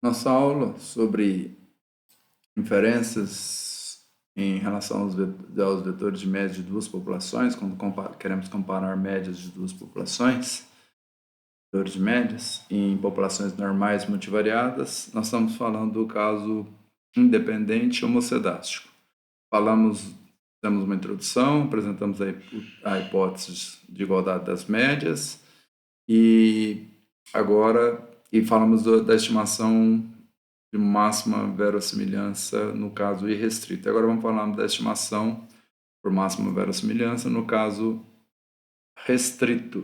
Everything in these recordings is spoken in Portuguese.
Nossa aula sobre inferências em relação aos vetores de média de duas populações, quando queremos comparar médias de duas populações, vetores de médias, em populações normais multivariadas, nós estamos falando do caso independente homocedástico. Temos uma introdução, apresentamos a hipótese de igualdade das médias e agora falamos da estimação de máxima verossimilhança no caso irrestrito. Agora vamos falar da estimação por máxima verossimilhança no caso restrito.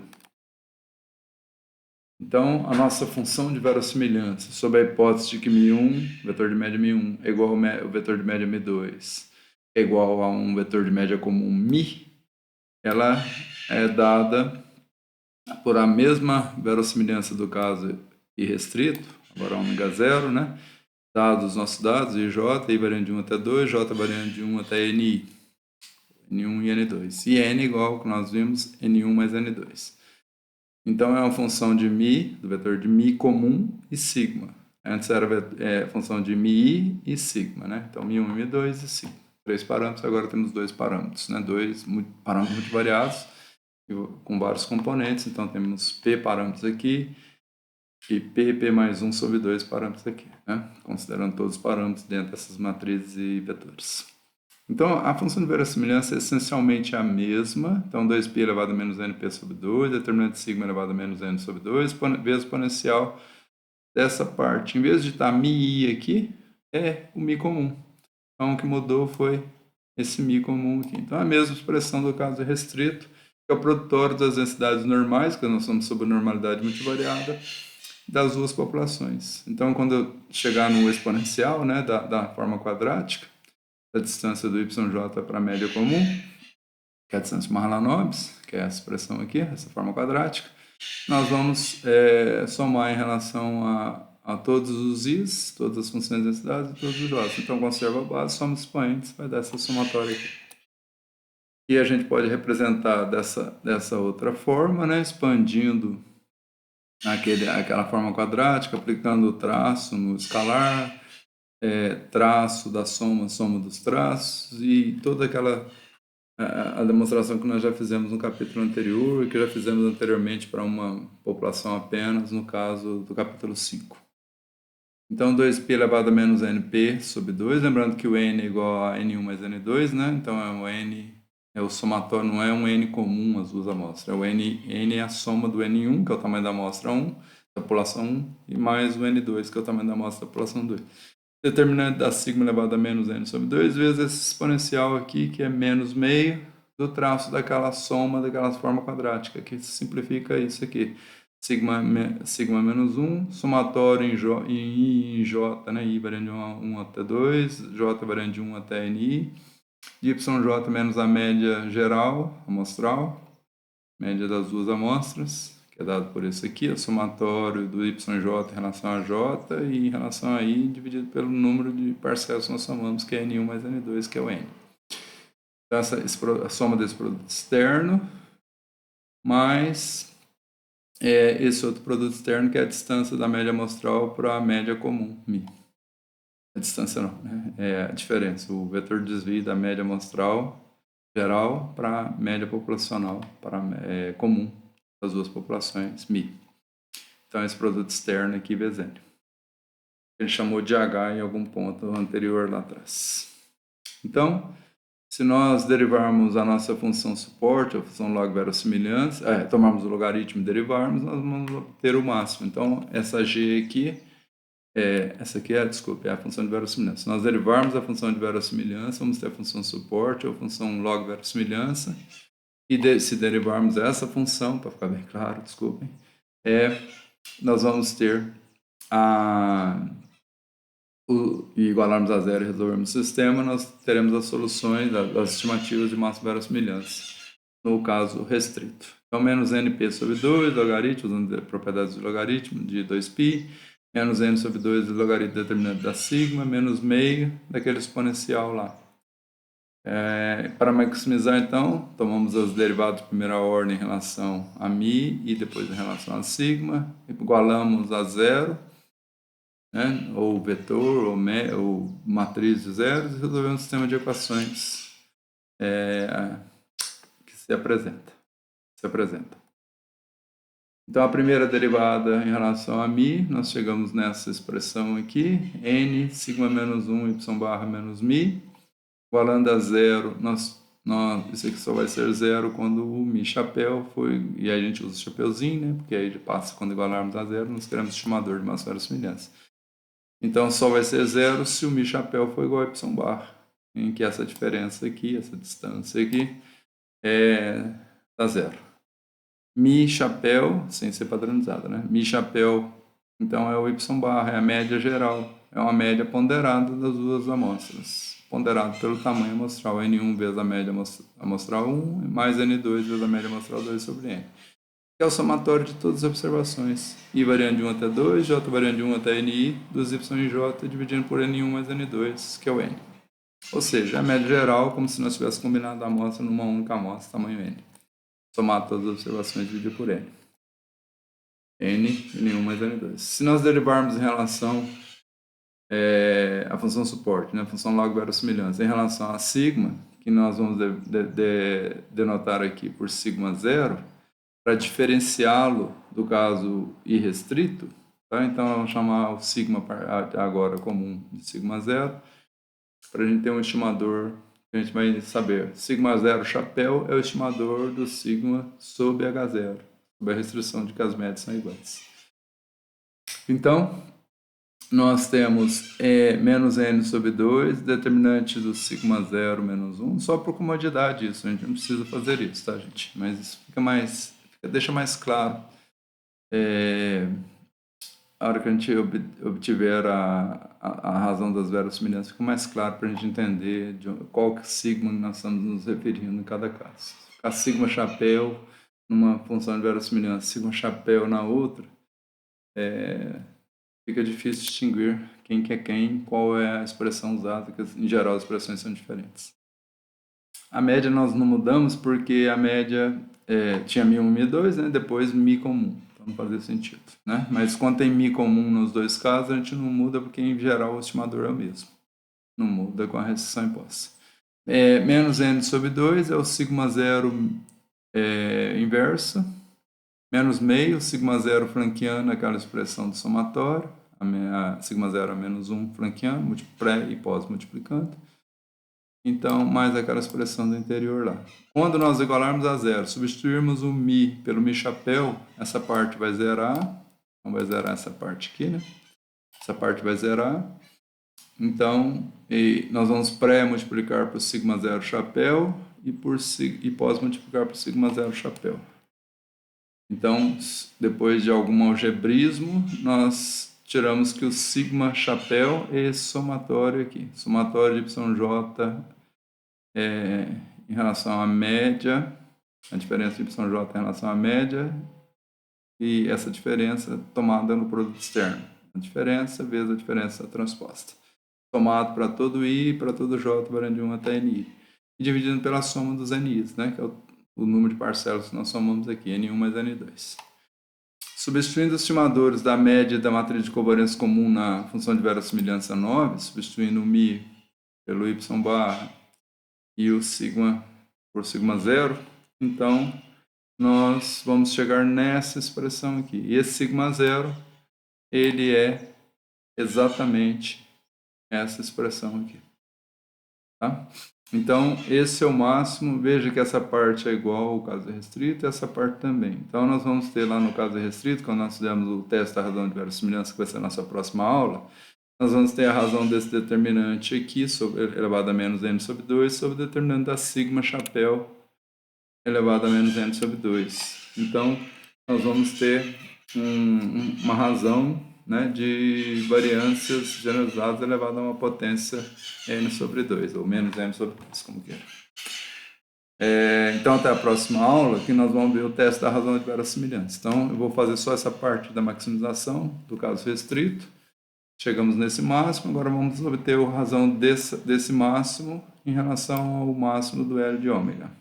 Então, a nossa função de verossimilhança, sob a hipótese de que μ1, vetor de média μ1, é igual ao vetor de média μ2, é igual a um vetor de média comum μ, ela é dada por a mesma verossimilhança do caso irrestrito, agora ômega zero, né? Dados os nossos dados, IJ, I variando de 1 até 2, J variando de 1 até NI, N1 e N2. E N igual ao que nós vimos, N1 mais N2. Então, é uma função de μ, do vetor de μ comum e sigma. Antes era função de μi e sigma, né? Então, μ1 e μ2 e sigma. Três parâmetros, agora temos dois parâmetros, né? Dois parâmetros multivariados com vários componentes. Então, temos P parâmetros aqui e P mais 1 sobre 2 parâmetros aqui, né? Considerando todos os parâmetros dentro dessas matrizes e vetores. Então, a função de verossimilhança é essencialmente a mesma. Então, 2π elevado a menos np sobre 2, determinante de sigma elevado a menos n sobre 2, vezes exponencial dessa parte. Em vez de estar μi aqui, é o μ comum. Então, o que mudou foi esse μ comum aqui. Então, a mesma expressão do caso restrito, que é o produtório das densidades normais, que nós somos sobre normalidade multivariada, das duas populações. Então, quando eu chegar no exponencial, né, da forma quadrática, a distância do YJ para a média comum, que é a distância de Mahalanobis, que é essa expressão aqui, essa forma quadrática, nós vamos somar em relação a todos os I's, todas as funções de densidade e todos os J's. Então, conserva a base, soma os expoentes, vai dar essa somatória aqui. E a gente pode representar dessa outra forma, né, expandindo aquela forma quadrática, aplicando o traço no escalar, traço da soma dos traços e toda aquela a demonstração que nós já fizemos no capítulo anterior e que já fizemos anteriormente para uma população apenas, no caso do capítulo 5. Então, 2π elevado a menos np sobre 2, lembrando que o n é igual a n1 mais n2, né? Então, o n é o somatório, não é um n comum as duas amostras. N é a soma do n1, que é o tamanho da amostra 1, da população 1, e mais o n2, que é o tamanho da amostra da população 2. Determinante da sigma elevado a menos n sobre 2 vezes esse exponencial aqui, que é menos meio do traço daquela soma, daquela forma quadrática, que simplifica isso aqui. Sigma menos 1, somatório em I e em J, né? I variando de 1 até 2, J variando de 1 até NI, YJ menos a média geral, amostral, média das duas amostras, que é dado por esse aqui, o somatório do YJ em relação a J e em relação a I dividido pelo número de parcelas que nós somamos, que é N1 mais N2, que é o N. Então, a soma desse produto externo mais esse outro produto externo, que é a distância da média amostral para a média comum, μ. A distância não, né? É a diferença, o vetor de desvio da média amostral geral para a média populacional, para comum das duas populações, μ. Então, esse produto externo aqui, vezes n. Ele chamou de H em algum ponto anterior lá atrás. Então, se nós derivarmos a nossa função suporte, a função log verossimilhança, tomarmos o logaritmo e derivarmos, nós vamos ter o máximo. Então, essa g aqui, essa aqui é a função de verossimilhança. Se nós derivarmos a função de verossimilhança, vamos ter a função suporte ou a função log verossimilhança. E se derivarmos essa função, para ficar bem claro, desculpem, nós vamos ter e igualarmos a zero e resolvermos o sistema, nós teremos as soluções das estimativas de máxima verossimilhança, no caso restrito. Então, menos np sobre 2, logaritmo, usando propriedades do logaritmo, de 2π, menos n sobre 2, logaritmo determinante da sigma, menos meio daquele exponencial lá. Para maximizar, então, tomamos as derivadas de primeira ordem em relação a μ e depois em relação a sigma, igualamos a zero, né? Ou vetor, ou matriz de zeros, e resolver um sistema de equações que se apresenta. Então, a primeira derivada em relação a μ, nós chegamos nessa expressão aqui, n, sigma menos 1, y barra menos μ, igualando a zero, isso aqui só vai ser zero quando o μ chapéu foi, e aí a gente usa o chapeuzinho, né? Porque aí ele passa quando igualarmos a zero, nós queremos estimador de massa verossimilhança. Então, só vai ser zero se o μ chapéu for igual a y barra, em que essa diferença aqui, essa distância aqui, dá zero. Mi chapéu, sem ser padronizada, né? Mi chapéu, então é o y barra, é a média geral, é uma média ponderada das duas amostras, ponderado pelo tamanho amostral, N1 vezes a média amostral 1, mais N2 vezes a média amostral 2 sobre N. Que é o somatório de todas as observações, I variando de 1 até 2, J variando de 1 até NI, dos Y e J, dividindo por N1 mais N2, que é o N. Ou seja, a média geral, como se nós tivéssemos combinado a amostra numa única amostra, tamanho N. Somar todas as observações e dividir por N. N1 mais N2. Se nós derivarmos em relação a função suporte, né, a função log verossimilhança, em relação a sigma, que nós vamos denotar aqui por sigma zero, para diferenciá-lo do caso irrestrito, tá? Então vamos chamar o sigma agora comum de sigma zero, para a gente ter um estimador. A gente vai saber, sigma zero chapéu é o estimador do sigma sob H0, sob a restrição de que as médias são iguais. Então, nós temos menos n sobre 2, determinante do sigma 0 menos 1, só por comodidade isso, a gente não precisa fazer isso, tá, gente? Mas isso deixa mais claro a hora que a gente obtiver a razão das verossimilhanças, fica mais claro para a gente entender de qual sigma nós estamos nos referindo em cada caso. A sigma chapéu numa função de verossimilhança, sigma chapéu na outra, fica difícil distinguir quem que é quem, qual é a expressão usada, porque em geral as expressões são diferentes. A média nós não mudamos porque a média tinha μ1 e μ2, né? Depois μ comum. Não fazia sentido, né? Mas quando tem μ comum nos dois casos, a gente não muda porque em geral o estimador é o mesmo. Não muda com a restrição imposta. Menos n sobre 2 é o sigma zero inversa. Menos meio, sigma zero franquiano, aquela expressão do somatório. A sigma zero é menos 1 franquiano, pré e pós-multiplicando. Então, mais aquela expressão do interior lá. Quando nós igualarmos a zero, substituirmos o μ pelo μ chapéu, essa parte vai zerar. Então, vai zerar essa parte aqui, né? Essa parte vai zerar. Então, nós vamos pré-multiplicar por sigma zero chapéu e pós-multiplicar por sigma zero chapéu. Então, depois de algum algebrismo, nós tiramos que o sigma chapéu é esse somatório aqui. Somatório de YJ em relação à média, a diferença de YJ em relação à média, e essa diferença tomada no produto externo. A diferença vezes a diferença transposta. Somado para todo I e para todo J, variando de 1 até NI. E dividido pela soma dos NIs, né, que é o número de parcelas que nós somamos aqui, N1 mais N2. Substituindo os estimadores da média da matriz de covariância comum na função de verossimilhança 9, substituindo o μ pelo y barra e o sigma por sigma zero, então nós vamos chegar nessa expressão aqui. E esse sigma zero, ele é exatamente essa expressão aqui. Tá? Então, esse é o máximo. Veja que essa parte é igual ao caso restrito e essa parte também. Então, nós vamos ter lá no caso restrito, quando nós fizermos o teste da razão de verossimilhança, que vai ser a nossa próxima aula, nós vamos ter a razão desse determinante aqui, elevado a menos n sobre 2, sobre o determinante da sigma chapéu elevado a menos n sobre 2. Então, nós vamos ter uma razão, né, de variâncias generalizadas elevada a uma potência n sobre 2, ou menos n sobre 2, como queira. Então, até a próxima aula, que nós vamos ver o teste da razão de verossimilhança. Então, eu vou fazer só essa parte da maximização do caso restrito. Chegamos nesse máximo, agora vamos obter a razão desse máximo em relação ao máximo do L de ômega.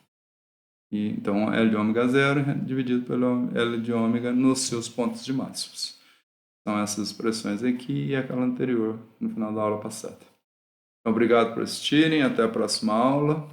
Então, L de ômega 0 dividido pelo L de ômega nos seus pontos de máximos. São essas expressões aqui e aquela anterior, no final da aula passada. Então, obrigado por assistirem, até a próxima aula.